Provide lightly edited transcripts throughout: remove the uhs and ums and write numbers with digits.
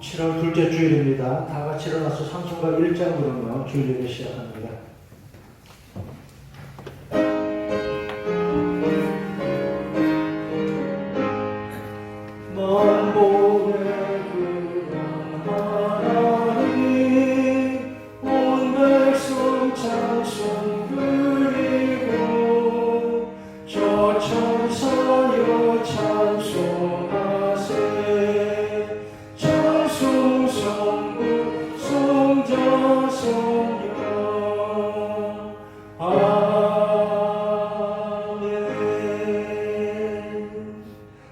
7월 둘째 주일입니다. 다 같이 일어나서 찬송가 1장 부르며 주일 예배 시작합니다.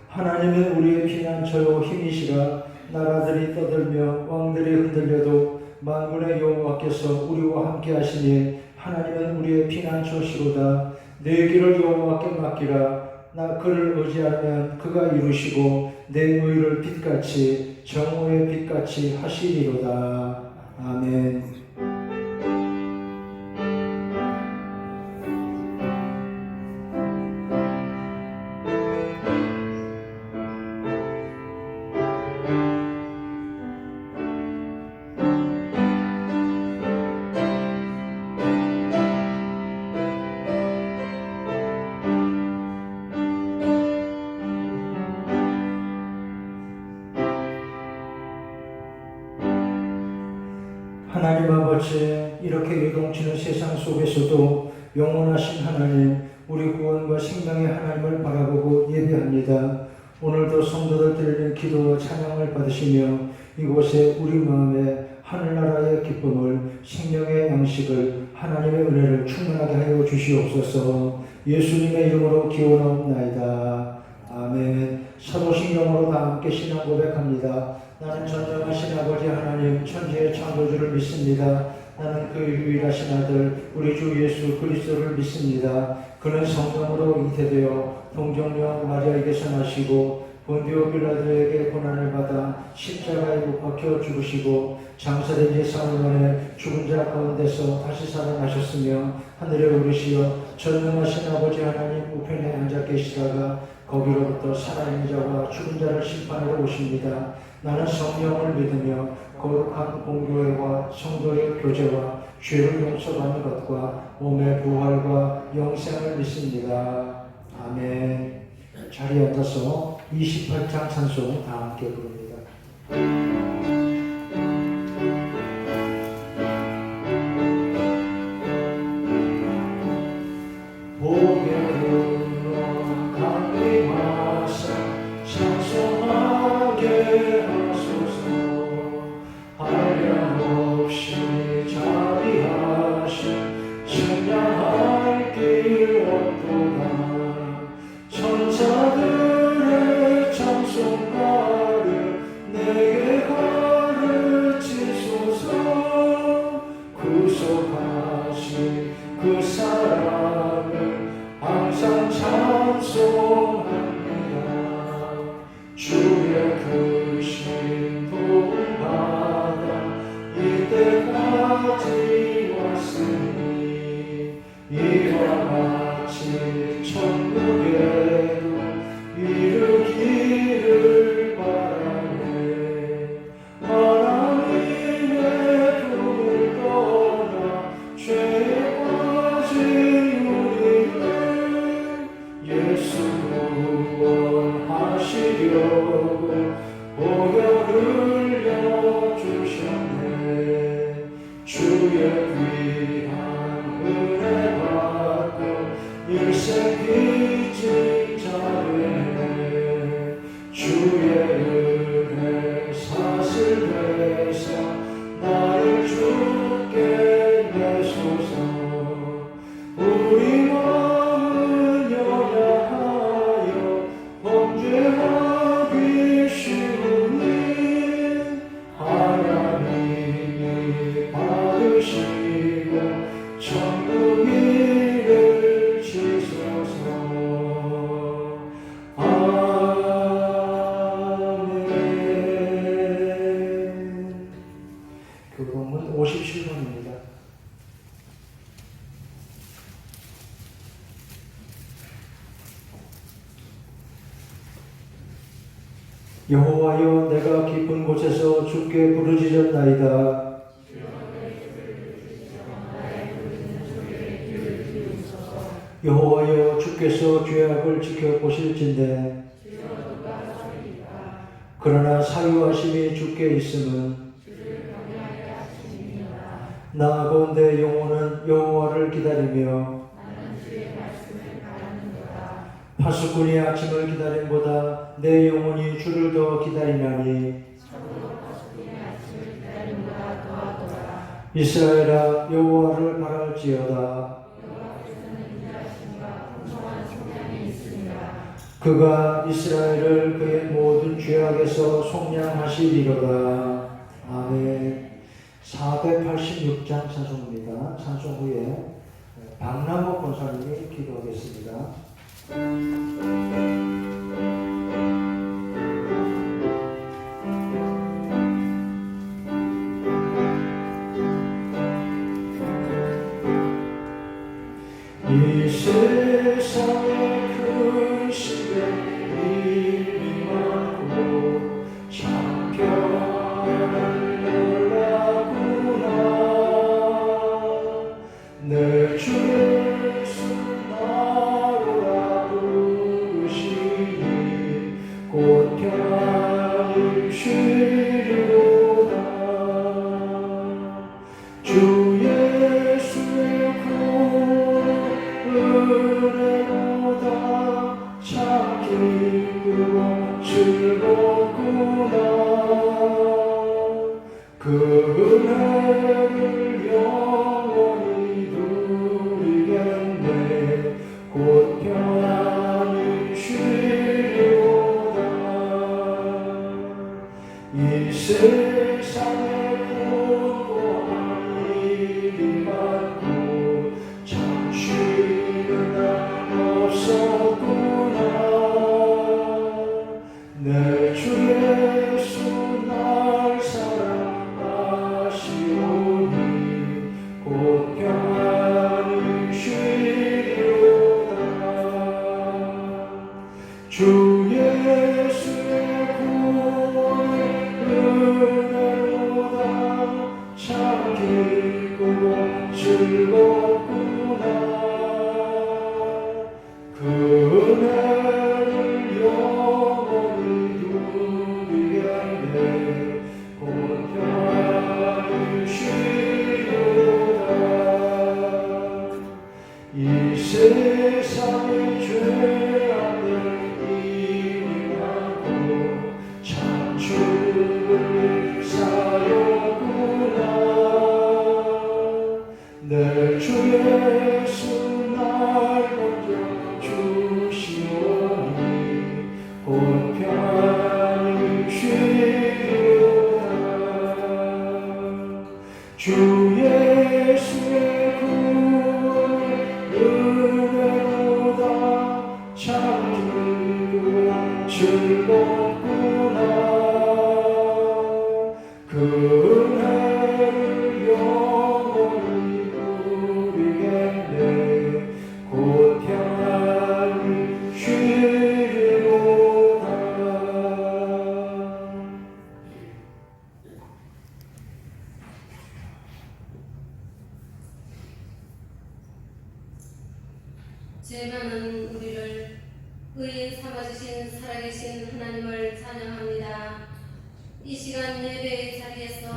하나님은 우리의 피난처요 힘이시라. 나라들이 떠들며 왕들이 흔들려도 만군의 여호와께서 우리와 함께 하시니 하나님은 우리의 피난처시로다. 내 길을 여호와께 맡기라. 나 그를 의지하면 그가 이루시고 내 의를 빛같이 정오의 빛같이 하시리로다. 아멘. 하나님 아버지, 이렇게 요동치는 세상 속에서도 영원하신 하나님, 우리 구원과 생명의 하나님을 바라보고 예배합니다. 오늘도 성도들 드리는 기도와 찬양을 받으시며 이곳에 우리 마음에 하늘나라의 기쁨을, 생명의 양식을, 하나님의 은혜를 충만하게 하여 주시옵소서. 예수님의 이름으로 기원하옵나이다. 아멘. 사도신경으로 다 함께 신앙 고백합니다. 나는 전능하신 아버지 하나님 천지의 창조주를 믿습니다. 나는 그 유일하신 아들 우리 주 예수 그리스도를 믿습니다. 그는 성령으로 잉태되어 동정녀 마리아에게서 나시고 본디오 빌라도에게 고난을 받아 십자가에 못 박혀 죽으시고 장사된 지 사흘 만에 죽은 자 가운데서 다시 살아나셨으며 하늘에 오르시어 전능하신 아버지 하나님 우편에 앉아 계시다가 거기로부터 살아있는 자와 죽은 자를 심판하러 오십니다. 나는 성령을 믿으며 거룩한 공교회와 성도의 교제와 죄를 용서받는 것과 몸의 부활과 영생을 믿습니다. 아멘. 자리에 앉아서 28장 찬송 다 함께 부릅니다. 그 사랑을 항상 찬송합니다. 주의 크신 도움받아 이때까지 왔으니 이와 같이 천국에도 이르기를 바라네. 하나님의 품을 떠나 죄 구원하시려고 보혈 흘려주셨네. 주의 귀한 은혜 받고 일생 빚진 자되네. 주의 은혜 사슬해서 나를 주께 내소서. 우리 마음은 연약하여 범죄하기 쉬우니 하나님의 여호와여, 내가 깊은 곳에서 주께 부르짖었나이다. 여호와여, 주께서 죄악을 지켜보실진대. 그러나 사유하심이 주께 있음은 나아가온대 영혼은 여호와를 기다리며 파수꾼이 아침을 기다림보다 내 영혼이 주를 더 기다리나니 이스라엘아, 여호와를 바랄지어다. 그가 이스라엘을 그의 모든 죄악에서 속량하시리로다. 아멘. 486장 찬송입니다. 찬송 후에 박남호 권사님이 기도하겠습니다. 이 세상의 큰 시대 이미 많고 참견을 놀라구나. 내 주 예수 나로라 부르시니 곧 평안히 쉬리로다. 주 예수의 은혜보다 참 기쁘고 즐겁구나. 그 은혜를 영원히 누리겠네. 곧 평안히 쉬리로다. 이 세상에 고고한 일이 많고 참 쉬는 날 없었구나. 내 주 예수 날 사랑하시오니 곧 평안히 쉬리로다. 주 예수의 구원의 은혜보다 참 기쁘고 즐겁구나. 그 은혜를 영원히 누리겠네. 곧 평안히 쉬리로다. 이 세상의 죄악들 이미 많고 참 주를 사였구나. 내 주 예수 날 먼저 주시오니 곧 평안히 쉬리로다. 주 예수의 구원의 은혜보다 참 기쁘고 즐겁구나. 그 은혜를 영원히 누리겠네. 곧 평안히 쉬리로다. 죄 많은 우리를 의인 삼아주신 살아계신 하나님을 찬양합니다. 이 시간 예배의 자리에서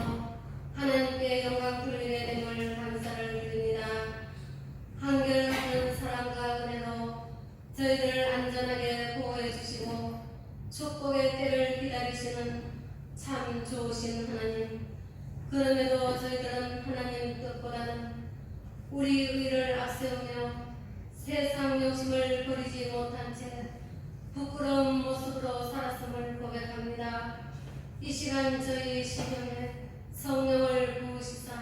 하나님께 영광 돌리게 됨을 감사를 드립니다. 한결같은 사랑과 은혜로 저희들을 안전하게 보호해 주시고 축복의 때를 기다리시는 참 좋으신 하나님. 그럼에도 저희들은 하나님 뜻보다는 우리 의를 앞세우며 세상 욕심을 버리지 못한 채 부끄러운 모습으로 살았음을 고백합니다. 이 시간 저희 심령에 성령을 부으시사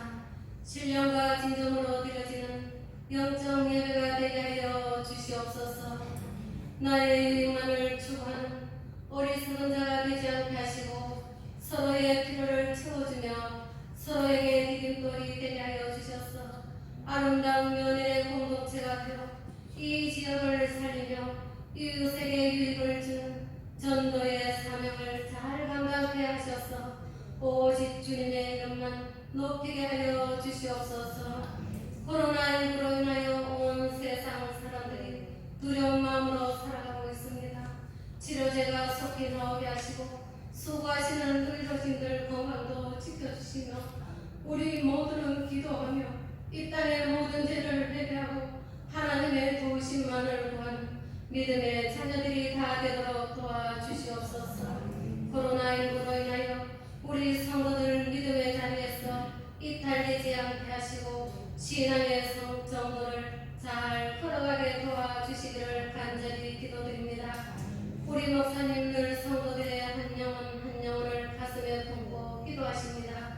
신령과 진정으로 드려지는 영적 예배가 되게 하여 주시옵소서. 나의 유익만을 추구하는 어리석은 자가 되지 않게 하시고 서로의 필요를 채워주며 서로에게 디딤돌이 되게 하여 주셔서 아름다운 연인의 공동체가 되어 이 지역을 살리며 이웃에게 유익을 주는 전도의 사명을 다하게 하셔서 오직 주님의 이름만 높이게 하여 주시옵소서. 코로나19로 인하여 온 세상 사람들이 두려운 마음으로 살아가고 있습니다. 치료제가 속히 나오게 하시고 수고하시는 의료진들 건강도 지켜주시며 우리 모두는 기도하며 이 땅의 모든 죄를 회개하고 하나님의 도우심만을 구하는 믿음의 자녀들이 다 되도록 도와주시옵소서. 코로나19로 인하여 우리 성도들 믿음의 자리에서 이탈되지 않게 하시고 신앙의 정도를 잘 걸어가게 도와주시기를 간절히 기도드립니다. 우리 목사님 늘 성도들의 한 영혼을 가슴에 품고 기도하십니다.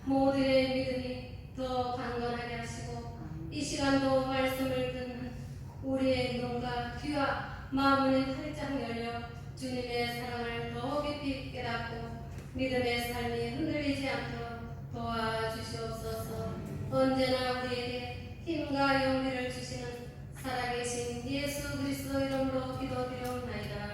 모두의 믿음이 더 강건하게 하시고 이 시간도 말씀을 듣는 우리의 눈과 귀와 마음을 활짝 열려 주님의 사랑을 더 깊이 깨닫고 믿음의 삶이 흔들리지 않도록 도와주시옵소서. 언제나 우리에게 힘과 용기를 주시는 살아계신 예수 그리스도 이름으로 기도드리옵나이다.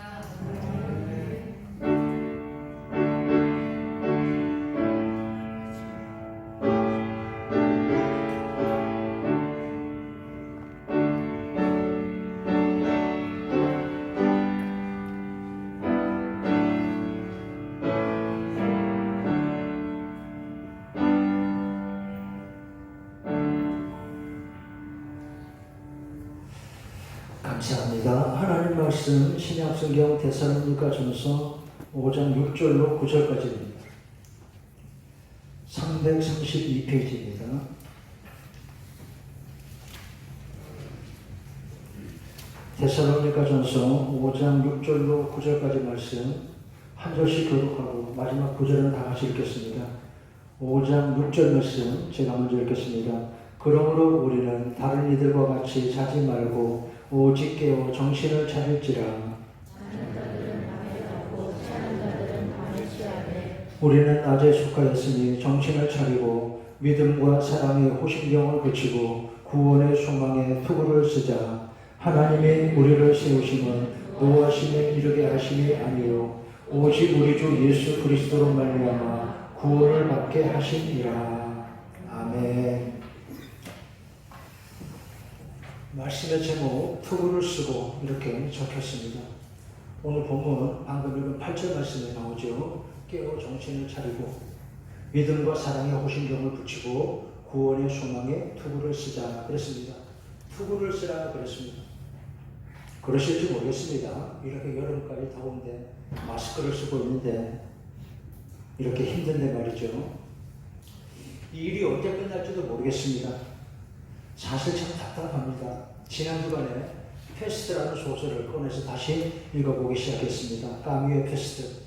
감사합니다. 하나님 말씀 신약성경 데살로니가전서 5장 6절로 9절까지입니다. 332페이지입니다. 데살로니가전서 5장 6절로 9절까지 말씀 한 절씩 교독하고 마지막 9절은 다 같이 읽겠습니다. 5장 6절 말씀 제가 먼저 읽겠습니다. 그러므로 우리는 다른 이들과 같이 자지 말고 오직 깨어 정신을 차릴지라. 우리는 낮에 속하였으니 정신을 차리고 믿음과 사랑의 호심경을 붙이고 구원의 소망에 투구를 쓰자. 하나님이 우리를 세우심은 노하심에 이르게 하심이 아니요 오직 우리 주 예수 그리스도로 말미암아 구원을 받게 하심이라. 아멘. 말씀의 제목 투구를 쓰고 이렇게 적혔습니다. 오늘 본문 방금 읽은 8절 말씀에 나오죠. 깨어 정신을 차리고 믿음과 사랑의 호심경을 붙이고 구원의 소망에 투구를 쓰자 그랬습니다. 투구를 쓰라 그랬습니다. 그러실지 모르겠습니다. 이렇게 여름까지 더운데 마스크를 쓰고 있는데 이렇게 힘든데 말이죠. 이 일이 언제 끝날지도 모르겠습니다. 사실 참 답답합니다. 지난 주간에 페스트라는 소설을 꺼내서 다시 읽어보기 시작했습니다. 까뮤의 페스트.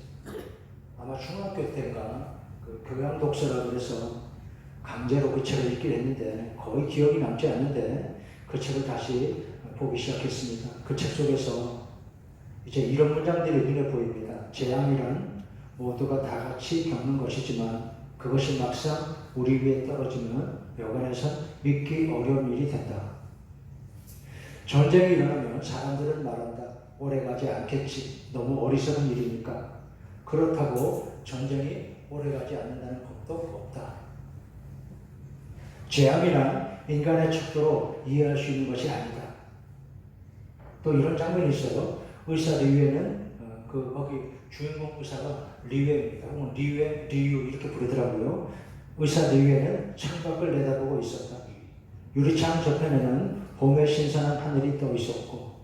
아마 중학교 때인가 그 교양 독서라고 해서 강제로 그 책을 읽긴 했는데 거의 기억이 남지 않는데 그 책을 다시 보기 시작했습니다. 그 책 속에서 이제 이런 문장들이 눈에 보입니다. 재앙이란 모두가 다 같이 겪는 것이지만 그것이 막상 우리 위에 떨어지면 여간에선 믿기 어려운 일이 된다. 전쟁이 일어나면 사람들은 말한다. 오래가지 않겠지. 너무 어리석은 일이니까. 그렇다고 전쟁이 오래가지 않는다는 법도 없다. 재앙이란 인간의 척도로 이해할 수 있는 것이 아니다. 또 이런 장면이 있어요. 의사 리웨는 거기 주인공 의사가 리웨입니다. 혹은 리웨, 리유 이렇게 부르더라고요. 의사 리웨는 창밖을 내다보고 있었다. 유리창 저편에는 봄의 신선한 하늘이 떠 있었고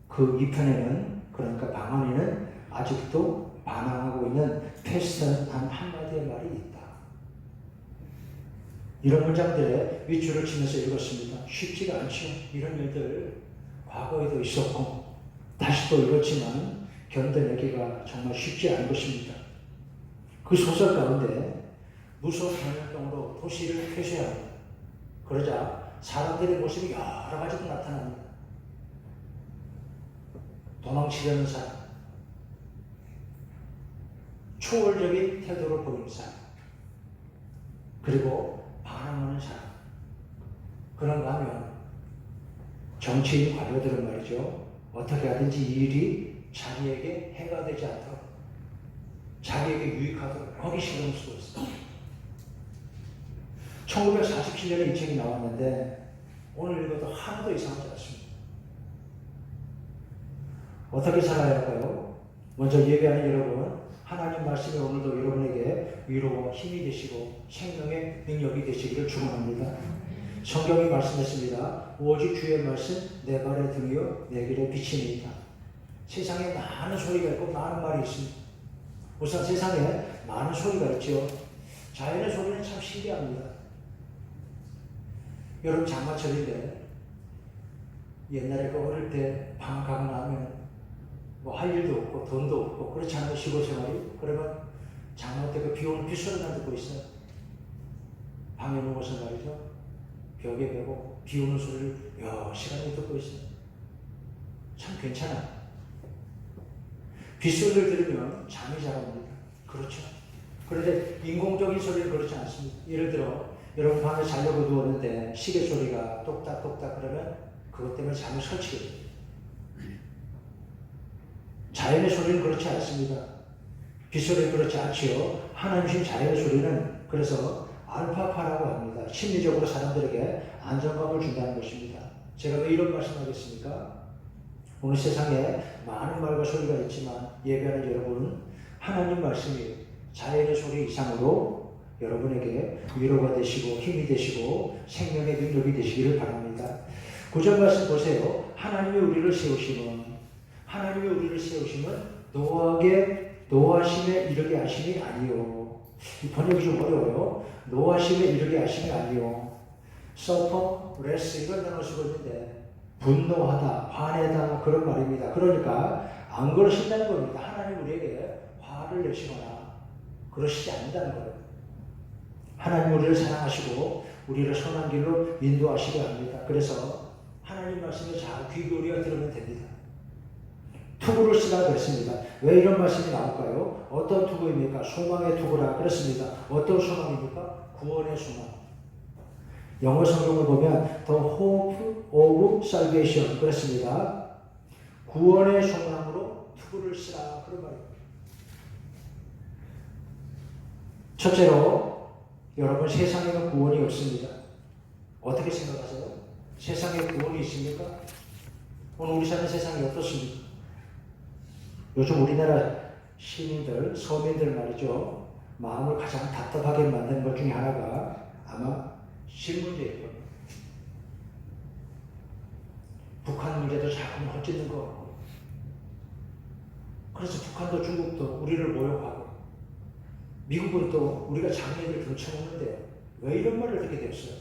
그 이편에는 그러니까 방 안에는 아직도 반항하고 있는 페스트는 단 한마디의 말이 있다. 이런 문장들에 윗줄을 치면서 읽었습니다. 쉽지가 않죠. 이런 일들 과거에도 있었고 다시 또 이렇지만 견뎌내기가 정말 쉽지 않은 것입니다. 그 소설 가운데 무서운 전염병으로 도시를 폐쇄하고 그러자 사람들의 모습이 여러 가지로 나타납니다. 도망치려는 사람, 초월적인 태도를 보이는 사람, 그리고 반항하는 사람. 그런가 하면 정치인 관료들은 말이죠. 어떻게 하든지 이 일이 자기에게 해가 되지 않도록 자기에게 유익하도록 거기 신경 쓰고 있어요. 1947년에 이 책이 나왔는데 오늘 읽어도 하나도 이상하지 않습니다. 어떻게 살아야 할까요? 먼저 예배하는 여러분, 하나님 말씀이 오늘도 여러분에게 위로와 힘이 되시고 생명의 능력이 되시기를 축원합니다. 성경이 말씀했습니다. 오직 주의 말씀 내 발의 등이요 내 길의 빛이니이다. 세상에 많은 소리가 있고 많은 말이 있습니다. 우선 세상에 많은 소리가 있죠. 자연의 소리는 참 신기합니다. 여름 장마철인데 옛날에 그 어릴 때 방학하고 나면 뭐 할 일도 없고 돈도 없고 그렇지 않아요. 시골 생활이. 그러면 장마 때 그 비 오는 빗소리만 듣고 있어요. 방에 누워서 말이죠. 벽에 베고 비 오는 소리를 몇 시간을 듣고 있어요. 참 괜찮아요. 빗소리를 들으면 잠이 잘 옵니다. 그렇죠. 그런데 인공적인 소리는 그렇지 않습니다. 예를 들어 여러분 밤에 자려고 누웠는데 시계 소리가 똑딱똑딱 그러면 그것 때문에 잠을 설치게 됩니다. 자연의 소리는 그렇지 않습니다. 빗소리는 그렇지 않지요. 하나님신 자연의 소리는 그래서 알파파라고 합니다. 심리적으로 사람들에게 안정감을 준다는 것입니다. 제가 왜 이런 말씀하겠습니까? 오늘 세상에 많은 말과 소리가 있지만 예배하는 여러분은 하나님 말씀이 자연의 소리 이상으로 여러분에게 위로가 되시고 힘이 되시고 생명의 능력이 되시기를 바랍니다. 9절 말씀 보세요. 하나님이 우리를 세우심은 노하심에 이르게 하심이 아니요. 이 번역이 좀 어려워요. 노하심에 이르게 하심이 아니요. suffer, wrath 이런 단어 쓰고 있는데 분노하다, 화내다 그런 말입니다. 그러니까 안 그러신다는 겁니다. 하나님 우리에게 화를 내시거나 그러시지 않는다는 거예요. 하나님 우리를 사랑하시고 우리를 선한 길로 인도하시려 합니다. 그래서 하나님 말씀을 잘 귀 기울여 들으면 됩니다. 투구를 쓰라 그랬습니다. 왜 이런 말씀이 나올까요? 어떤 투구입니까? 소망의 투구라 그랬습니다. 어떤 소망입니까? 구원의 소망. 영어 성경을 보면 The Hope of Salvation 그랬습니다. 구원의 소망으로 투구를 쓰라 그런 말입니다. 첫째로 여러분 세상에는 구원이 없습니다. 어떻게 생각하세요? 세상에 구원이 있습니까? 오늘 우리 사는 세상이 어떻습니까? 요즘 우리나라 시민들, 서민들 말이죠. 마음을 가장 답답하게 만드는 것 중에 하나가 아마 실문제일 겁니다. 북한 문제도 자꾸 헛짓는 거 같고 그래서 북한도 중국도 우리를 모욕하고 미국은 또 우리가 장애인을 등쳐먹는데 왜 이런 말을 듣게 됐어요?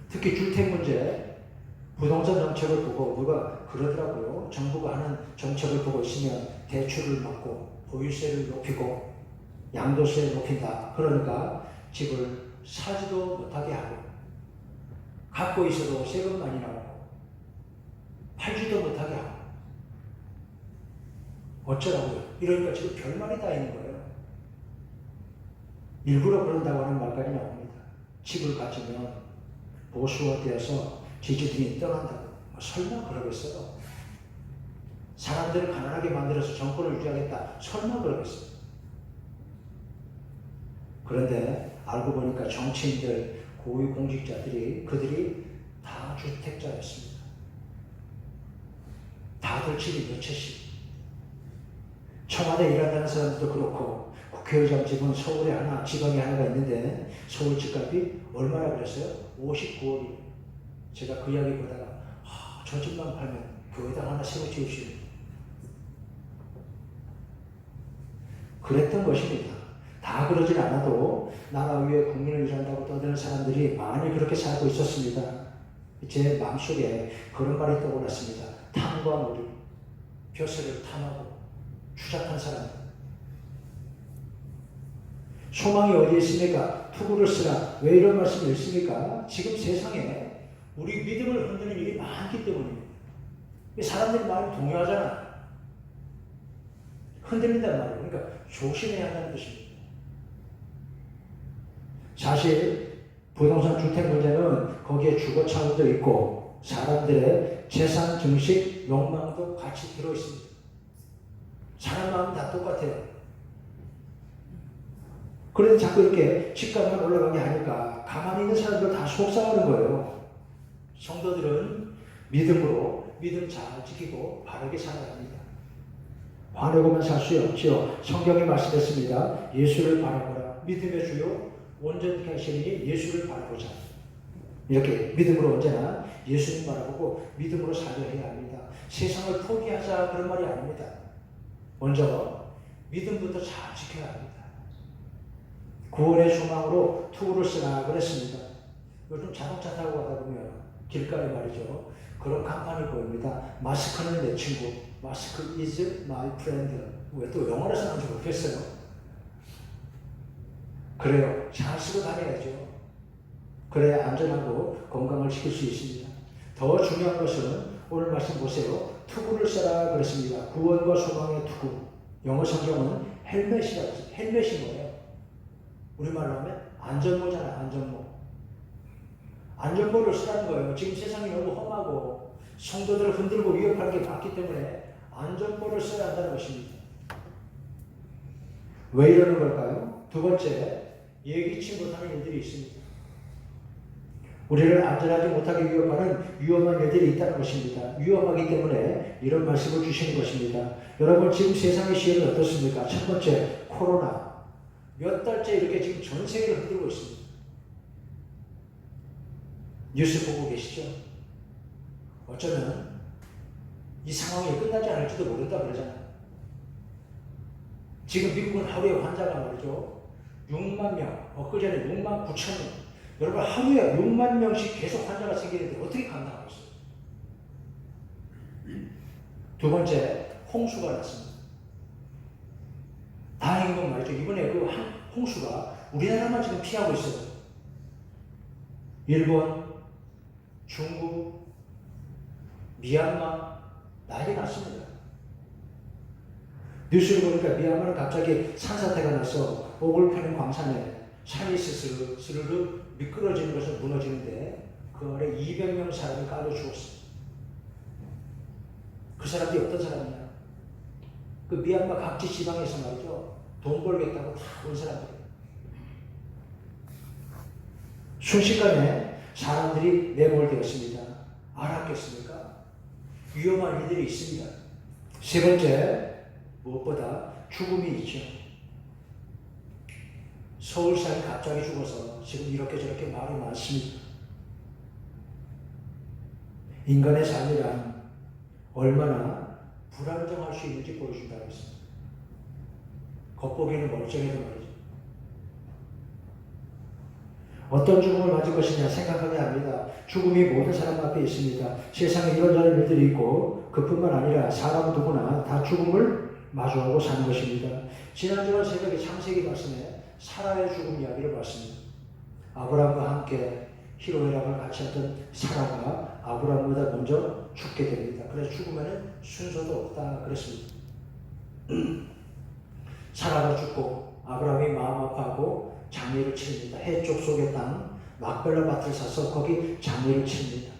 특히 주택 문제, 부동산 정책을 보고 누가 그러더라고요. 정부가 하는 정책을 보고 있으면 대출을 막고 보유세를 높이고 양도세를 높인다. 그러니까 집을 사지도 못하게 하고 갖고 있어도 세금 많이 나오고 팔지도 못하게 하고 어쩌라고요? 이러니까 지금 별말이 다 있는 거예요. 일부러 그런다고 하는 말까지 나옵니다. 집을 가지면 보수화되어서 지지들이 떠난다고. 설마 그러겠어요? 사람들을 가난하게 만들어서 정권을 유지하겠다. 설마 그러겠어요? 그런데 알고 보니까 정치인들, 고위공직자들이 그들이 다 주택자였습니다. 다들 집이 몇 채씩. 청와대 일한다는 사람들도 그렇고 국회의장 집은 서울에 하나, 지방에 하나가 있는데 서울 집값이 얼마나 그랬어요? 59억이. 제가 그 이야기 보다가 저 집만 팔면 교회당 하나 새로 지으시오. 그랬던 것입니다. 다 그러진 않아도 나라 위에 국민을 일한다고 떠드는 사람들이 많이 그렇게 살고 있었습니다. 제 마음속에 그런 말이 떠올랐습니다. 탐과 놀이, 벼슬을 탐하고 추잡한 사람. 소망이 어디에 있습니까? 투구를 쓰라. 왜 이런 말씀이 있습니까? 지금 세상에 우리 믿음을 흔드는 일이 많기 때문입니다. 사람들이 많이 동요하잖아. 흔들린단 말이에요. 그러니까 조심해야 한다는 뜻입니다. 사실 부동산 주택 문제는 거기에 주거 차원도 있고 사람들의 재산 증식 욕망도 같이 들어있습니다. 사람 마음 다 똑같아요. 그런데 자꾸 이렇게 집값만 올라가게 하니까 가만히 있는 사람들 다 속상하는 거예요. 성도들은 믿음으로 믿음 잘 지키고 바르게 살아야 합니다. 화내고만 살 수 없지요. 성경이 말씀했습니다. 예수를 바라보라. 믿음의 주요 온전케 하시니 예수를 바라보자. 이렇게 믿음으로 언제나 예수님 바라보고 믿음으로 살려 해야 합니다. 세상을 포기하자 그런 말이 아닙니다. 먼저 믿음부터 잘 지켜야 합니다. 구원의 소망으로 투구를 쓰라 그랬습니다. 요즘 자동차 타고 가다 보면 길가에 말이죠. 그런 간판이 보입니다. 마스크는 내 친구. 마스크 is my friend. 왜 또 영어로 쓰는지 모르겠어요. 그래요. 잘 쓰고 다녀야죠. 그래야 안전하고 건강을 지킬 수 있습니다. 더 중요한 것은 오늘 말씀 보세요. 투구를 써라 그랬습니다. 구원과 소망의 투구. 영어 성경은 헬멧이라고 했어요. 헬멧이 뭐예요? 우리말로 하면 안전모잖아요. 안전모. 안전모를 쓰라는 거예요. 지금 세상이 너무 험하고 성도들을 흔들고 위협하는 게 많기 때문에 안전모를 써야 한다는 것입니다. 왜 이러는 걸까요? 두 번째, 예기치 못하는 일들이 있습니다. 우리를 안전하지 못하게 위협하는 위험한 일들이 있다는 것입니다. 위험하기 때문에 이런 말씀을 주시는 것입니다. 여러분 지금 세상의 시험이 어떻습니까? 첫 번째, 코로나. 몇 달째 이렇게 지금 전 세계를 흔들고 있습니다. 뉴스 보고 계시죠? 어쩌면 이 상황이 끝나지 않을지도 모른다 그러잖아요. 지금 미국은 하루에 환자가 말이죠. 6만 명, 엊그제는 6만 9천 명. 여러분 하루에 6만 명씩 계속 환자가 생기는데 어떻게 감당하고 있어요? 두 번째, 홍수가 났습니다. 다행인 건 말이죠. 이번에 그 홍수가 우리나라만 지금 피하고 있어요. 일본, 중국, 미얀마 난리 났습니다. 뉴스를 보니까 미얀마는 갑자기 산사태가 나서 옥을 파는 광산에 산이 스르르 미끄러지는 것을 무너지는데 그 아래 200명 사람이 깔려 죽었어요. 그 사람들이 어떤 사람이냐? 그 미얀마 각지 지방에서 말이죠. 돈 벌겠다고 다 온 사람들이에요. 순식간에 사람들이 매몰되었습니다. 알았겠습니까? 위험한 일들이 있습니다. 세 번째, 무엇보다 죽음이 있죠. 서울 사람이 갑자기 죽어서 지금 이렇게 저렇게 말이 많습니다. 인간의 삶이란 얼마나 불안정할 수 있는지 보여준다고 했습니다. 겉보기에는 멀쩡해도 말이죠. 어떤 죽음을 맞을 것이냐 생각하게 합니다. 죽음이 모든 사람 앞에 있습니다. 세상에 이런저런 일들이 있고 그뿐만 아니라 사람 누구나 다 죽음을 마주하고 사는 것입니다. 지난주와 새벽에 창세기 말씀에 사라의 죽음 이야기를 봤습니다. 아브라함과 함께 히로이락을 같이 했던 사라가 아브라함보다 먼저 죽게 됩니다. 그래서 죽음에는 순서도 없다 그랬습니다. 사라가 죽고 아브라함이 마음 아파하고 장례를 치릅니다. 해쪽 속의 땅 막벨라 밭을 사서 거기 장례를 치릅니다.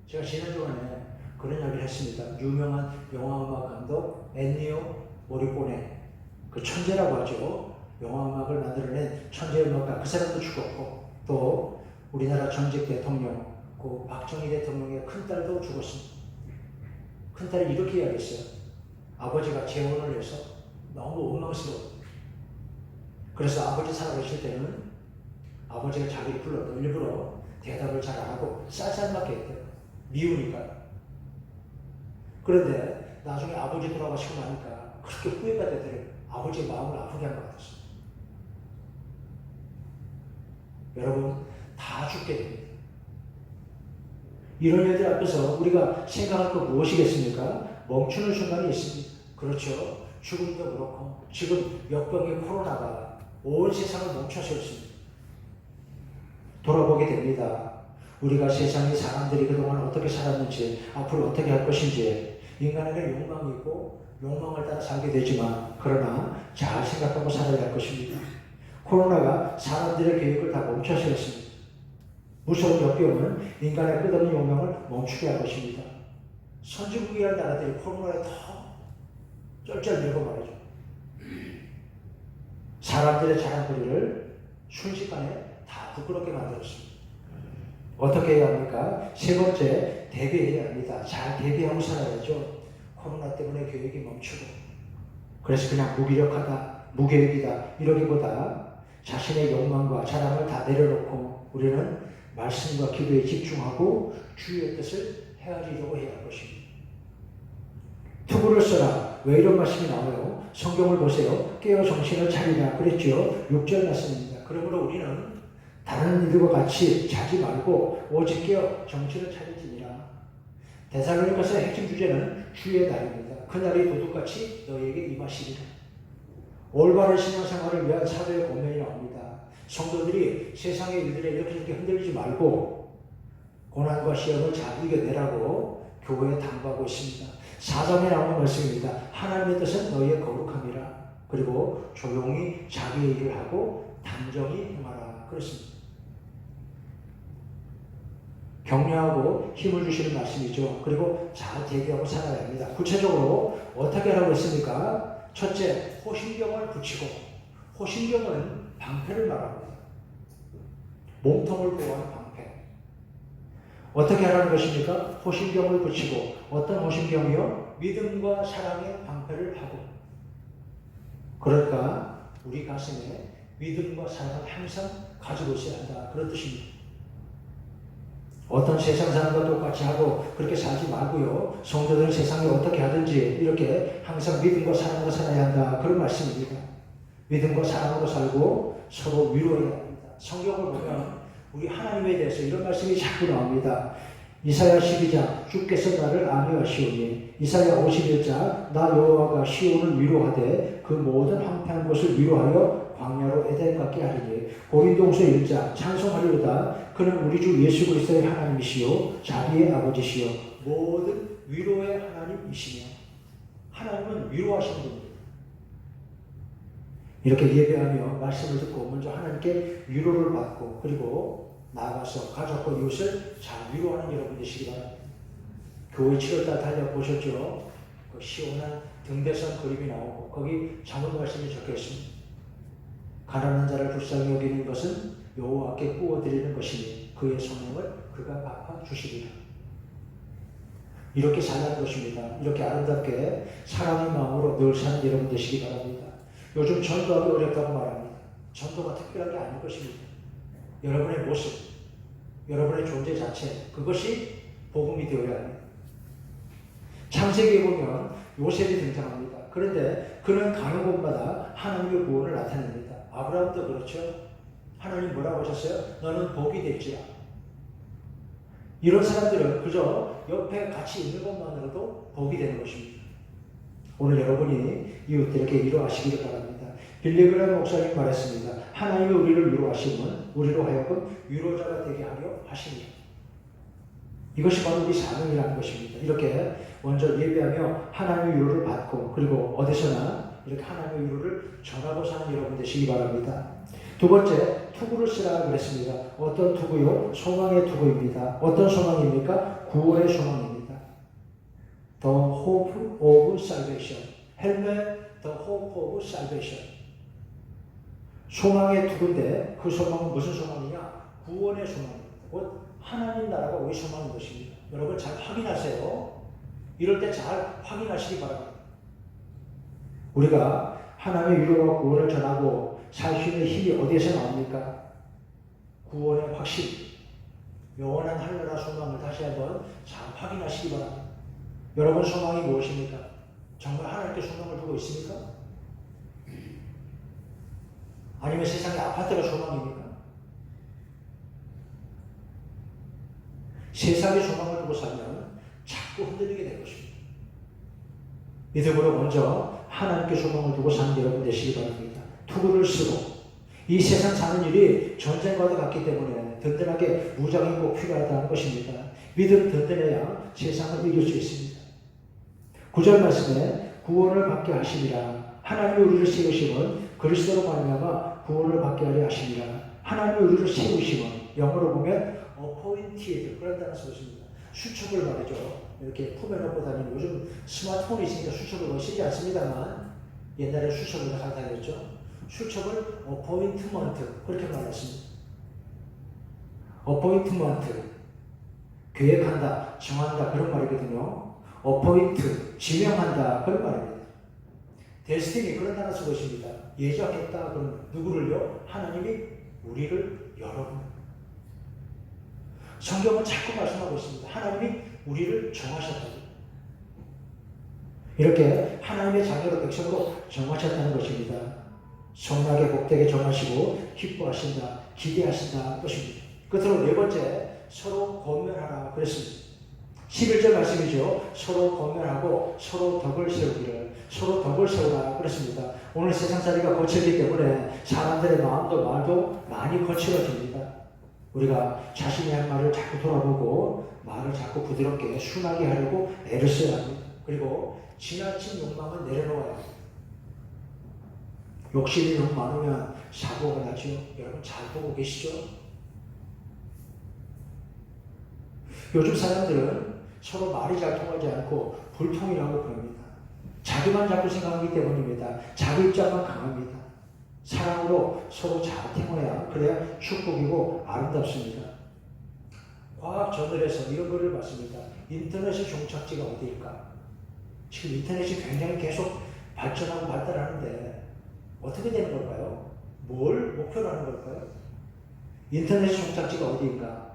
제가 지난주간에 그런 이야기를 했습니다. 유명한 영화음악 감독 엔니오 모리코네, 그 천재라고 하죠. 영화음악을 만들어낸 천재음악가, 그 사람도 죽었고 또 우리나라 전직 대통령 그 박정희 대통령의 큰딸도 죽었습니다. 큰딸이 이렇게 이야기했어요. 아버지가 재혼을 해서 너무 원망스러워. 그래서 아버지 살아계실 때는 아버지가 자기를 불러도 일부러 대답을 잘 안 하고 쌀쌀맞게 했대요. 미우니까. 그런데 나중에 아버지 돌아가시고 나니까 그렇게 후회가 되더래요. 아버지의 마음을 아프게 한 것 같았어요. 여러분 다 죽게 됩니다. 이런 일들 앞에서 우리가 생각할 것 무엇이겠습니까? 멈추는 순간이 있습니다. 그렇죠. 죽음도 그렇고 지금 역병의 코로나가 온 세상을 멈춰섰습니다. 돌아보게 됩니다. 우리가 세상의 사람들이 그동안 어떻게 살았는지 앞으로 어떻게 할 것인지 인간에게 욕망이 있고 욕망을 따라 살게 되지만 그러나 잘 생각하고 살아야 할 것입니다. 코로나가 사람들의 계획을 다 멈춰섰습니다. 무서운 역병은 인간의 끝없는 욕망을 멈추게 할 것입니다. 선진국이라는 나라들이 코로나에 더 쩔쩔매고 말이죠. 사람들의 자랑거리를 순식간에 다 부끄럽게 만들었습니다. 어떻게 해야 합니까? 세 번째, 대비해야 합니다. 잘 대비하고 살아야죠. 코로나 때문에 교육이 멈추고, 그래서 그냥 무기력하다, 무계획이다 이러기보다 자신의 욕망과 자랑을 다 내려놓고 우리는 말씀과 기도에 집중하고 주의 뜻을 헤아리려고 해야 할 것입니다. 투구를 써라. 왜 이런 말씀이 나와요? 성경을 보세요. 깨어 정신을 차리라 그랬죠. 6절 말씀입니다. 그러므로 우리는 다른 이들과 같이 자지 말고 오직 깨어 정신을 차리지니라. 데살로니가서 핵심 주제는 주의 날입니다. 그날이 도둑같이 너희에게 임하시리라. 올바른 신앙생활을 위한 사도의 권면이 나옵니다. 성도들이 세상의 일들에 이렇게 흔들리지 말고 고난과 시험을 잘 이겨내라고 교회에 당부하고 있습니다. 4장에 나오는 말씀입니다. 하나님의 뜻은 너희의 거룩함이라. 그리고 조용히 자기의 일을 하고 단정히 행하라. 그렇습니다. 격려하고 힘을 주시는 말씀이죠. 그리고 잘 대비하고 살아야 합니다. 구체적으로 어떻게 하라고 했습니까? 첫째, 호신경을 붙이고, 호신경은 방패를 말합니다. 몸통을 보호하는 방패. 어떻게 하라는 것입니까? 호신경을 붙이고, 어떤 호신경이요? 믿음과 사랑의 방패를 하고. 그러니까 우리 가슴에 믿음과 사랑을 항상 가지고 있어야 한다. 그런 뜻입니다. 어떤 세상 사람과 똑같이 하고 그렇게 살지 말고요. 성도들은 세상에 어떻게 하든지 이렇게 항상 믿음과 사랑으로 살아야 한다. 그런 말씀입니다. 믿음과 사랑으로 살고 서로 위로해야 합니다. 성경을 보면 우리 하나님에 대해서 이런 말씀이 자꾸 나옵니다. 이사야 12장 주께서 나를 안위하시오니, 이사야 51장 나 여호와가 시온을 위로하되 그 모든 황폐한 곳을 위로하여 광야로 에덴 같게 하리니, 고린도후서 1장 찬송하리로다 그는 우리 주 예수 그리스도의 하나님이시요 자비의 아버지시요 모든 위로의 하나님이시며. 하나님은 위로하시는 분입니다. 이렇게 예배하며 말씀을 듣고 먼저 하나님께 위로를 받고 그리고 나아가서 가족과 이웃을 잘 위로하는 여러분 되시기 바랍니다. 교회 7월달 달려보셨죠? 그 시원한 등대선 그림이 나오고 거기 잠언 말씀이 적혀 있습니다. 가난한 자를 불쌍히 여기는 것은 여호와께 구워드리는 것이니 그의 성령을 그가 갚아주시리라. 이렇게 살라는 것입니다. 이렇게 아름답게 사랑의 마음으로 늘 사는 여러분 되시기 바랍니다. 요즘 전도하기 어렵다고 말합니다. 전도가 특별한 게 아닐 것입니다. 여러분의 모습, 여러분의 존재 자체, 그것이 복음이 되어야 합니다. 창세기에 보면 요셉이 등장합니다. 그런데 그는 가는 곳마다 하나님의 구원을 나타냅니다. 아브라함도 그렇죠. 하나님 뭐라고 하셨어요? 너는 복이 될지라. 이런 사람들은 그저 옆에 같이 있는 것만으로도 복이 되는 것입니다. 오늘 여러분이 이웃들에게 위로하시기를 바랍니다. 빌리그람 목사님 말했습니다. 하나님이 우리를 위로하시면 우리로 하여금 위로자가 되게 하려 하십니다. 이것이 바로 우리 사명이라는 것입니다. 이렇게 먼저 예배하며 하나님의 위로를 받고 그리고 어디서나 이렇게 하나님의 위로를 전하고 사는 여러분 되시기 바랍니다. 두 번째, 투구를 쓰라 그랬습니다. 어떤 투구요? 소망의 투구입니다. 어떤 소망입니까? 구원의 소망입니다. The hope of salvation. Helmet, the hope of salvation. 소망의 투구인데 그 소망은 무슨 소망이냐? 구원의 소망입니다. 곧 하나님 나라가 우리 소망인 것입니다. 여러분 잘 확인하세요. 이럴 때 잘 확인하시기 바랍니다. 우리가 하나님의 위로와 구원을 전하고 살 수 있는 힘이 어디에서 나옵니까? 구원의 확신, 영원한 하늘나라 소망을 다시 한번 잘 확인하시기 바랍니다. 여러분 소망이 무엇입니까? 정말 하나님께 소망을 두고 있습니까? 아니면 세상의 아파트가 소망입니까? 세상의 소망을 두고 살면 자꾸 흔들리게 될 것입니다. 믿음으로 먼저 하나님께 소망을 두고 사는 여러분 되시기 바랍니다. 투구를 쓰고 이 세상 사는 일이 전쟁과도 같기 때문에 든든하게 무장이 꼭 필요하다는 것입니다. 믿음 든든해야 세상을 이길 수 있습니다. 9절 말씀에 구원을 받게 하시리라. 하나님이 우리를 세우시면 그리스도로 말미암아 구원을 받게 하려 하시리라. 하나님이 우리를 세우시면 영어로 보면 appointed 그런 단어 쓰십니다. 수첩을 말이죠. 이렇게 품에 넣고 다니는 요즘 스마트폰이 있으니까 수첩을 쓰지 않습니다만 옛날에 수첩을 다 다녔죠. 수첩을 어포인트먼트 그렇게 말했습니다. 어포인트먼트 계획한다, 정한다 그런 말이거든요. 어포인트 지명한다 그런 말입니다. 데스티니 그런 단어 쓰고 있습니다. 예정했다 그러면 누구를요? 하나님이 우리를 여러분. 성경은 자꾸 말씀하고 있습니다. 하나님이 우리를 정하셨다고. 이렇게 하나님의 자녀로 백성으로 정하셨다는 것입니다. 성나게 복되게 정하시고 기뻐하신다, 기대하신다 것입니다. 끝으로 네 번째, 서로 권면하라 그랬습니다. 11절 말씀이죠. 서로 권면하고 서로 덕을 세우기를, 서로 덕을 세우라 그랬습니다. 오늘 세상살이가 거칠기 때문에 사람들의 마음도 말도 많이 거칠어집니다. 우리가 자신이 한 말을 자꾸 돌아보고 말을 자꾸 부드럽게 순하게 하려고 애를 써야 합니다. 그리고 지나친 욕망은 내려놓아야 합니다. 욕심이 너무 많으면 사고가 나죠. 여러분 잘 보고 계시죠? 요즘 사람들은 서로 말이 잘 통하지 않고 불통이라고 부릅니다. 자기만 자꾸 생각하기 때문입니다. 자기 입장만 강합니다. 사랑으로 서로 잘 태워야 그래야 축복이고 아름답습니다. 과학 저널에서 이런 글을 봤습니다. 인터넷의 종착지가 어디일까? 지금 인터넷이 굉장히 계속 발전하고 발달하는데 어떻게 되는 걸까요? 뭘 목표로 하는 걸까요? 인터넷의 종착지가 어디인가?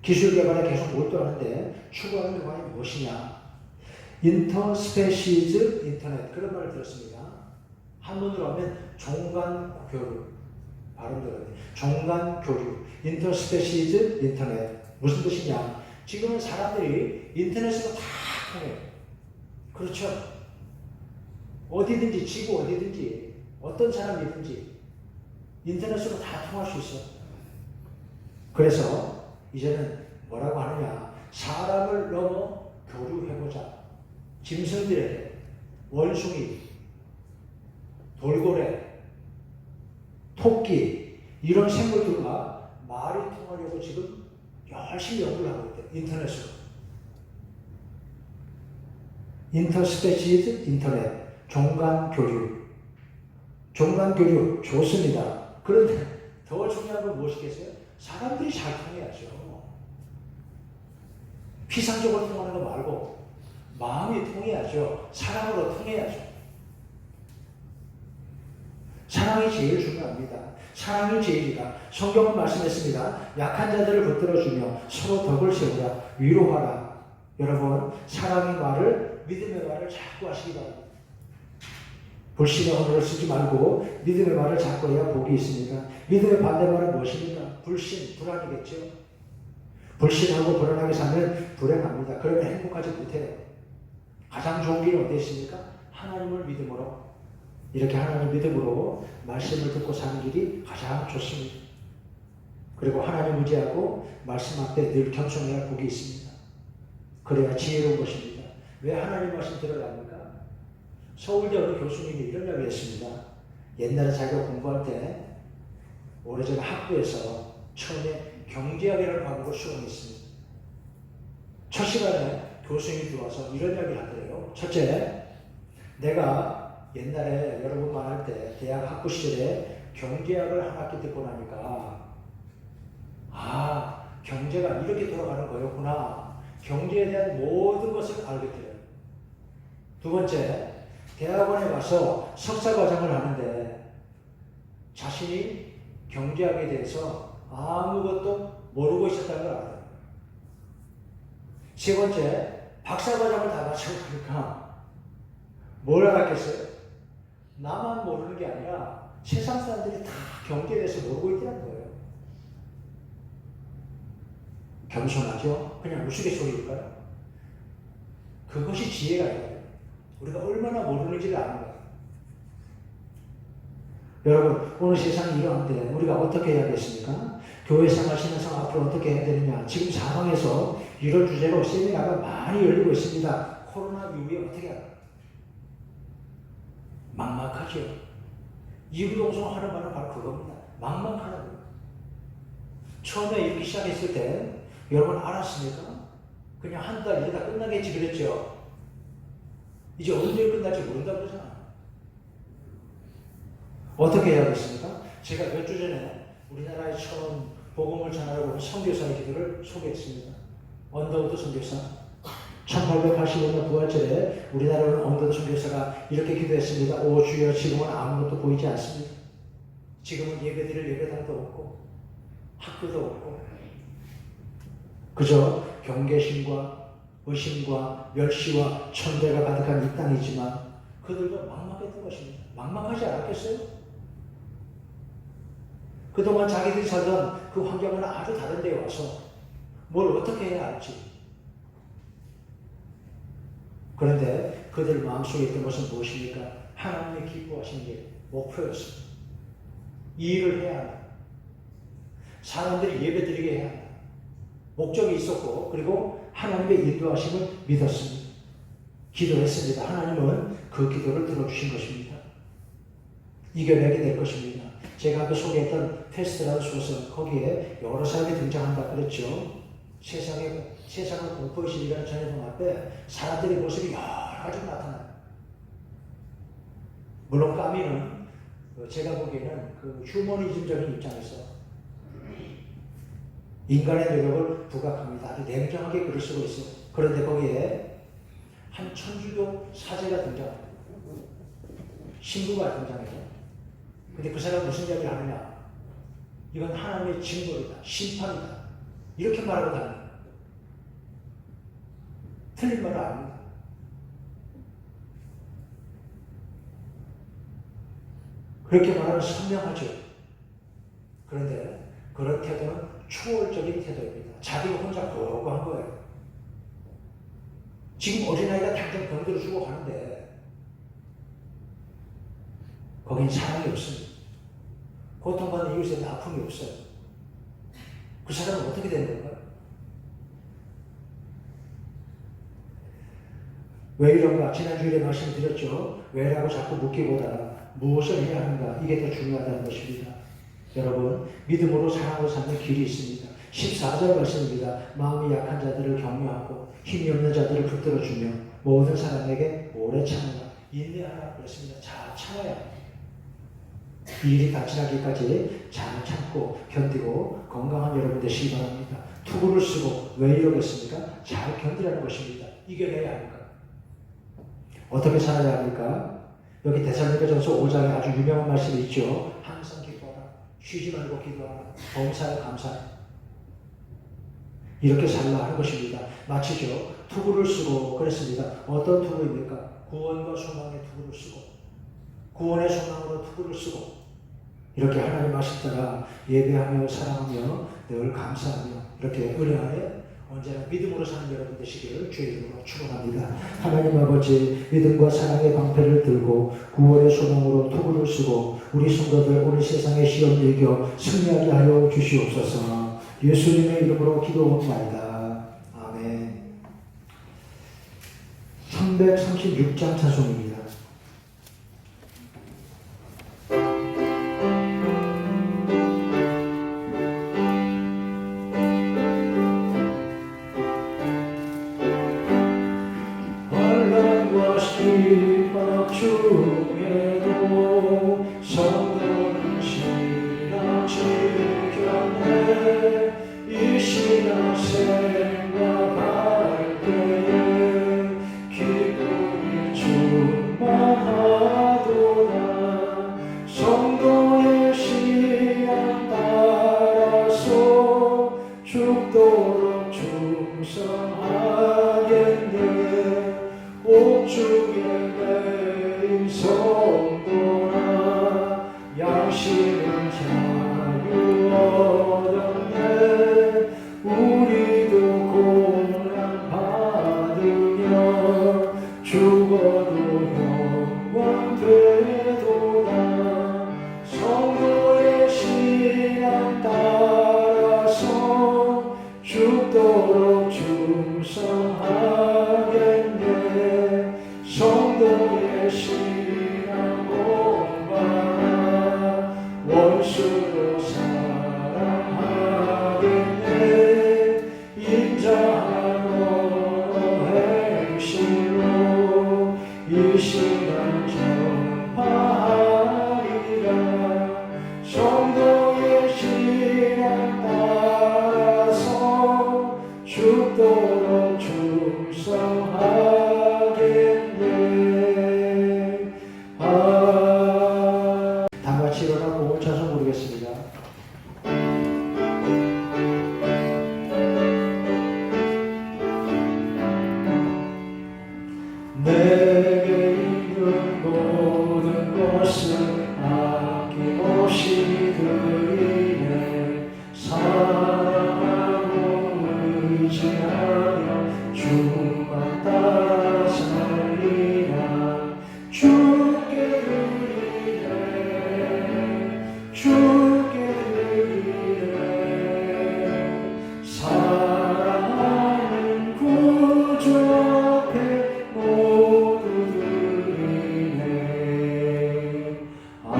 기술 개발에 계속 몰두하는데 추구하는 게 과연 무엇이냐? 인터스페시즈 인터넷 그런 말을 들었습니다. 한문으로 하면 종간교류 발음들어요. 종간교류 인터스페시즈 인터넷 무슨 뜻이냐? 지금은 사람들이 인터넷으로 다 통해요. 그렇죠? 어디든지 지구 어디든지 어떤 사람이든지 인터넷으로 다 통할 수 있어요. 그래서 이제는 뭐라고 하느냐? 사람을 넘어 교류해보자. 짐승들에게 원숭이, 돌고래, 토끼 이런 생물들과 말이 통하려고 지금 열심히 연구를 하고 있대요. 인터넷으로. 인터스페시즈 인터넷 종간교류. 종간교류 좋습니다. 그런데 더 중요한 건 무엇이겠어요? 사람들이 잘 통해야죠. 피상적으로 통하는 거 말고 마음이 통해야죠. 사랑으로 통해야죠. 사랑이 제일 중요합니다. 사랑이 제일이다. 성경은 말씀했습니다. 약한 자들을 붙들어주며 서로 덕을 세우라. 위로하라. 여러분 사랑의 말을 믿음의 말을 자꾸 하시기 바랍니다. 불신의 언어를 쓰지 말고 믿음의 말을 자꾸 해야 복이 있습니다. 믿음의 반대말은 무엇입니까? 불신, 불안이겠죠. 불신하고 불안하게 살면 불행합니다. 그러면 행복하지 못해요. 가장 좋은 길이 어디 있습니까? 하나님을 믿음으로 이렇게 하나님 믿음으로 말씀을 듣고 사는 길이 가장 좋습니다. 그리고 하나님 의지하고 말씀 앞에 늘 겸손해야 복이 있습니다. 그래야 지혜로운 것입니다. 왜 하나님 말씀 들어야 합니까? 서울대 어느 교수님이 이런 이야기 했습니다. 옛날에 자기가 공부할 때 오래전에 학부에서 처음에 경제학이라는 과목을 수강했습니다. 첫 시간에 교수님이 들어와서 이런 이야기를 하더래요. 첫째, 내가 옛날에 여러분 말할 때 대학 학부 시절에 경제학을 한 학기 듣고 나니까 경제가 이렇게 돌아가는 거였구나. 경제에 대한 모든 것을 알게 돼요. 두 번째, 대학원에 가서 석사과정을 하는데 자신이 경제학에 대해서 아무것도 모르고 있었다는 걸 알아요. 세 번째, 박사과정을 다 마치고 보니까 뭘 알았겠어요? 나만 모르는 게 아니라 세상 사람들이 다 경제에 대해서 모르고 있다는 거예요. 겸손하죠? 그냥 우스갯소리일까요? 그것이 지혜가 아니에요. 우리가 얼마나 모르는지를 아는 거예요. 여러분, 오늘 세상이 이러한데 우리가 어떻게 해야겠습니까? 교회 생활, 신앙생활 앞으로 어떻게 해야 되느냐? 지금 상황에서 이런 주제로 세미나가 많이 열리고 있습니다. 코로나 이후에 어떻게 할까? 막막하죠. 이구동성 하는 말은 바로 그겁니다. 막막하는 거예요. 처음에 읽기 시작했을 때 여러분 알았습니까? 그냥 한 달 이러다 끝나겠지 그랬죠. 이제 언제 끝날지 모른다고 그러잖아. 어떻게 해야겠습니까? 제가 몇 주 전에 우리나라에 처음 복음을 전하려고 온 선교사의 기도를 소개했습니다. 언더우드 선교사. 1885년 부활절에 우리나라는 언더우드 선교사가 이렇게 기도했습니다. 오 주여, 지금은 아무것도 보이지 않습니다. 지금은 예배드릴 예배당도 없고 학교도 없고 그저 경계심과 의심과 멸시와 천대가 가득한 이 땅이지만 그들도 막막했던 것입니다. 막막하지 않았겠어요? 그동안 자기들이 살던 그 환경은 아주 다른 데 와서 뭘 어떻게 해야 할지. 그런데 그들 마음속에 있던 것은 무엇입니까? 하나님이 기뻐하시는 게 목표였습니다. 이 일을 해야 한다. 사람들이 예배드리게 해야 한다. 목적이 있었고 그리고 하나님의 인도하심을 믿었습니다. 기도했습니다. 하나님은 그 기도를 들어주신 것입니다. 이겨내게 될 것입니다. 제가 아까 소개했던 페스트라는 소설, 거기에 여러 사람이 등장한다 그랬죠. 세상의 공포의 시리라는 전해동 앞에 사람들의 모습이 여러 가지 나타나요. 물론 까미는 제가 보기에는 그 휴머니즘적인 입장에서 인간의 노력을 부각합니다. 아주 냉정하게 글을 쓰고 있어요. 그런데 거기에 한 천주교 사제가 등장합니다. 신부가 등장해요. 근데 그 사람은 무슨 이야기를 하느냐? 이건 하나님의 징벌이다, 심판이다. 이렇게 말하고 다닙니다. 틀린 말은 아닙니다. 그렇게 말하면 선명하죠. 그런데 그런 태도는 초월적인 태도입니다. 자기가 혼자 보고 한 거예요. 지금 어린아이가 당장 병들어 죽어가는데 거긴 사랑이 없습니다. 고통받는 이웃에는 아픔이 없어요. 그 사람은 어떻게 되는 건가요? 왜 이런가? 지난주에 말씀드렸죠. 왜라고 자꾸 묻기보다 무엇을 해야 하는가? 이게 더 중요하다는 것입니다. 여러분, 믿음으로 사랑으로 사는 길이 있습니다. 14절 말씀입니다. 마음이 약한 자들을 격려하고 힘이 없는 자들을 붙들어주며 모든 사람에게 오래 참으라. 인내하라 그랬습니다. 잘 참아야 합니다. 이 일이 다 지나기까지 잘 참고 견디고 건강한 여러분 되시기 바랍니다. 투구를 쓰고 왜 이러겠습니까? 잘 견디라는 것입니다. 이겨내야 합니까? 어떻게 살아야 합니까? 여기 데살로니가전서 5장에 아주 유명한 말씀이 있죠. 항상 기도하라. 쉬지 말고 기도하라. 범사에 감사해. 이렇게 살라 하는 것입니다. 마치죠. 투구를 쓰고 그랬습니다. 어떤 투구입니까? 구원과 소망의 투구를 쓰고 구원의 소망으로 투구를 쓰고 이렇게 하나님 말씀 따라 예배하며 사랑하며 늘 감사하며 이렇게 은혜 안에 언제나 믿음으로 사는 여러분 되시기를 주의 이름으로 축원합니다. 하나님 아버지, 믿음과 사랑의 방패를 들고 구원의 소망으로 투구를 쓰고 우리 성도들 우리 세상의 시험을 이겨 승리하게 하여 주시옵소서. 예수님의 이름으로 기도하옵나이다. 아멘. 336장 찬송입니다. 핍박 중에도 성도는 신앙 지켰네. 이 신앙 생각할 때에 기쁨이 충만하도다. 성도의 신앙 따라서 죽도록 충성하겠네. 옥중에 매인 성도나 양심은 자유 얻었네. 우리도 것을 아낌없이 드리네. 사랑하고 의지하며 주만 따라 살리라. 주께 드리네. 주께 드리네. 사랑하는 구주 앞에 모두 드리네. 아멘.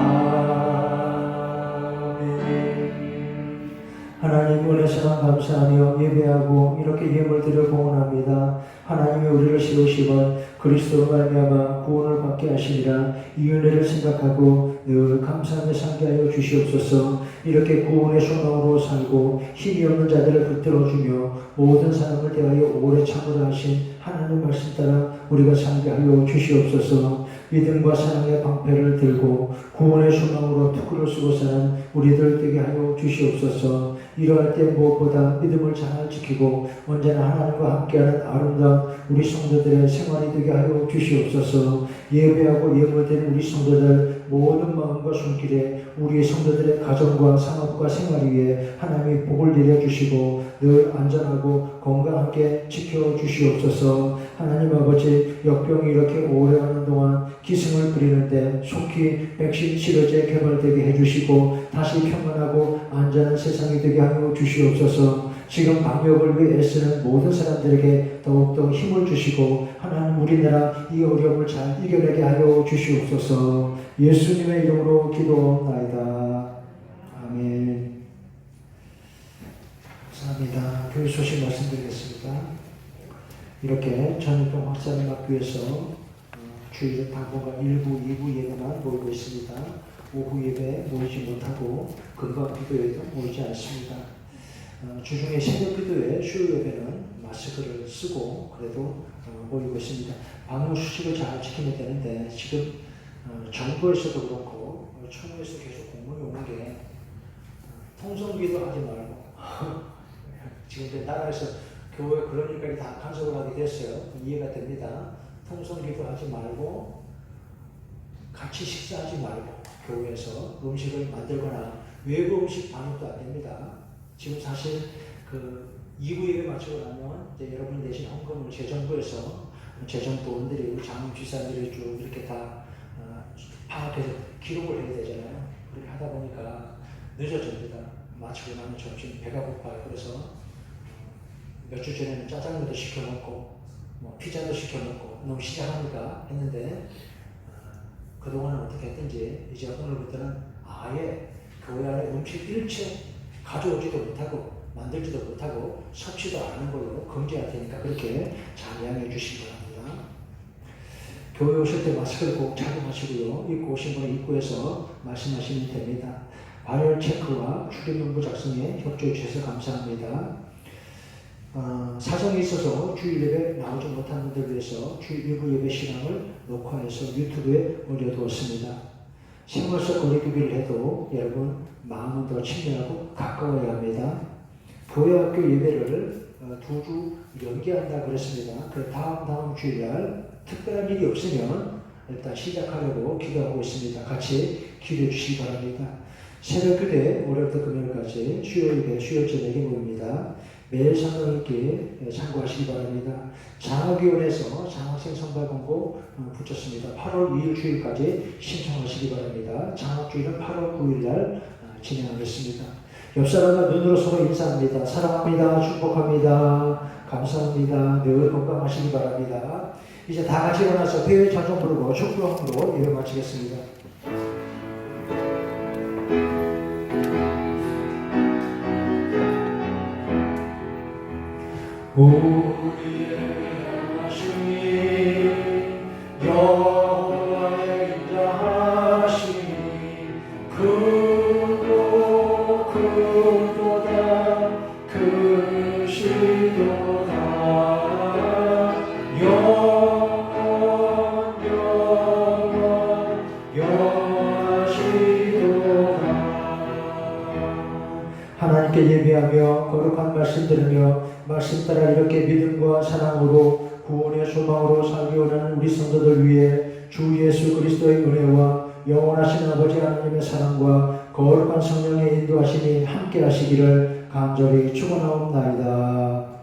하나님 은혜 사랑 감사하며 예배하고 이렇게 예물 드려 공헌합니다. 하나님이 우리를 세우시건 그리스도로 말미암아 구원을 받게 하시리라. 이 은혜를 생각하고 늘 감사하며 살게 하여 주시옵소서. 이렇게 구원의 소망으로 살고 힘이 없는 자들을 붙들어주며 모든 사람을 대하여 오래 참으라 하신 하나님 말씀 따라 우리가 살게 하여 주시옵소서. 믿음과 사랑의 방패를 들고 구원의 소망으로 투구를 쓰고 사는 우리들 되게 하여 주시옵소서. 이러할 때 무엇보다 믿음을 잘 지키고 언제나 하나님과 함께하는 아름다운 우리 성도들의 생활이 되게 하여 주시옵소서. 예배하고 예물된 우리 성도들 모든 마음과 손길에 우리 성도들의 가정과 상업과 생활 위에 하나님이 복을 내려주시고 늘 안전하고 건강하게 지켜주시옵소서. 하나님 아버지, 역병이 이렇게 오래가는 동안 기승을 부리는데 속히 백신 치료제 개발되게 해주시고 다시 평안하고 안전한 세상이 되게 하여 주시옵소서. 지금 방역을 위해 애쓰는 모든 사람들에게 더욱더 힘을 주시고 하나님 우리나라 이 어려움을 잘 이겨내게 하여 주시옵소서. 예수님의 이름으로 기도하옵나이다. 아멘. 감사합니다. 교회 소식 말씀드리겠습니다. 이렇게 전일동 확산음악교에서 주일 당분간 1부, 2부 예배만 모이고 있습니다. 오후 예배 모이지 못하고 금방 기도회도 모이지 않습니다. 주중에 새벽 기도회, 수요 예배는 마스크를 쓰고 그래도 모이고 있습니다. 방역 수칙을 잘 지키면 되는데 지금 정부에서도 그렇고 청구에서 계속 공문이 오는 게 통성기도 하지 말고 지금 이제 나라에서 교회 그런 일까지 다 간섭을 하게 됐어요. 이해가 됩니다. 통성기도 하지 말고 같이 식사하지 말고 교회에서 음식을 만들거나 외부 음식 반입도 안 됩니다. 지금 사실 그 2부 예배 마치고 나면 이제 여러분이 내신 헌금을 재정부에서 재정부원들이 우리 장로지사들이 쭉 이렇게 다 파악해서 기록을 해야 되잖아요. 그렇게 하다 보니까 늦어집니다. 마치고 나면 점심 배가 고파요. 그래서 몇 주 전에는 짜장면도 시켜 먹고 뭐 피자도 시켜 먹고 너무 시작하니까 했는데 그동안은 어떻게 했든지 이제 오늘부터는 아예 교회 안에 음식 일체 가져오지도 못하고 만들지도 못하고 섭취도 안 하는 걸로 금지할 테니까 그렇게 잘 양해해 주시기 바랍니다. 교회 오실 때 마스크를 꼭 착용하시고요. 입고 오신 분은 입구에서 말씀하시면 됩니다. 발열 체크와 출입문부 작성에 협조해 주셔서 감사합니다. 사정이 있어서 주일 예배 나오지 못한 분들 위해서 주일 일부 예배 시간을 녹화해서 유튜브에 올려두었습니다. 생활 속 거리두기를 해도 여러분 마음은 더 친밀하고 가까워야 합니다. 교회 학교 예배를 2주 연기한다 그랬습니다. 그 다음 주일날 특별한 일이 없으면 일단 시작하려고 기도하고 있습니다. 같이 기도해 주시기 바랍니다. 새벽 교대 월요일부터 금요일까지 수요 예배 수요일 저녁에 모입니다. 매일 성경 읽기 참고하시기 바랍니다. 장학위원회에서 장학생 선발 공고 붙였습니다. 8월 2일 주일까지 신청하시기 바랍니다. 장학주일은 8월 9일 날 진행하겠습니다. 옆 사람과 눈으로 서로 인사합니다. 사랑합니다. 축복합니다. 감사합니다. 늘 건강하시기 바랍니다. 이제 다 같이 일어나서 회의 찬송 부르고 축복함으로 예배 마치겠습니다. 우리의 하나님 여호와의 인자하시니 크고 크도다 크시도다 영원하시도다. 하나님께 예배하며 거룩한 말씀 들으며 말씀 따라 이렇게 믿음과 사랑으로 구원의 소망으로 살기 원하는 우리 성도들 위해 주 예수 그리스도의 은혜와 영원하신 아버지 하나님의 사랑과 거룩한 성령의 인도하심이 함께 하시기를 간절히 축원하옵나이다.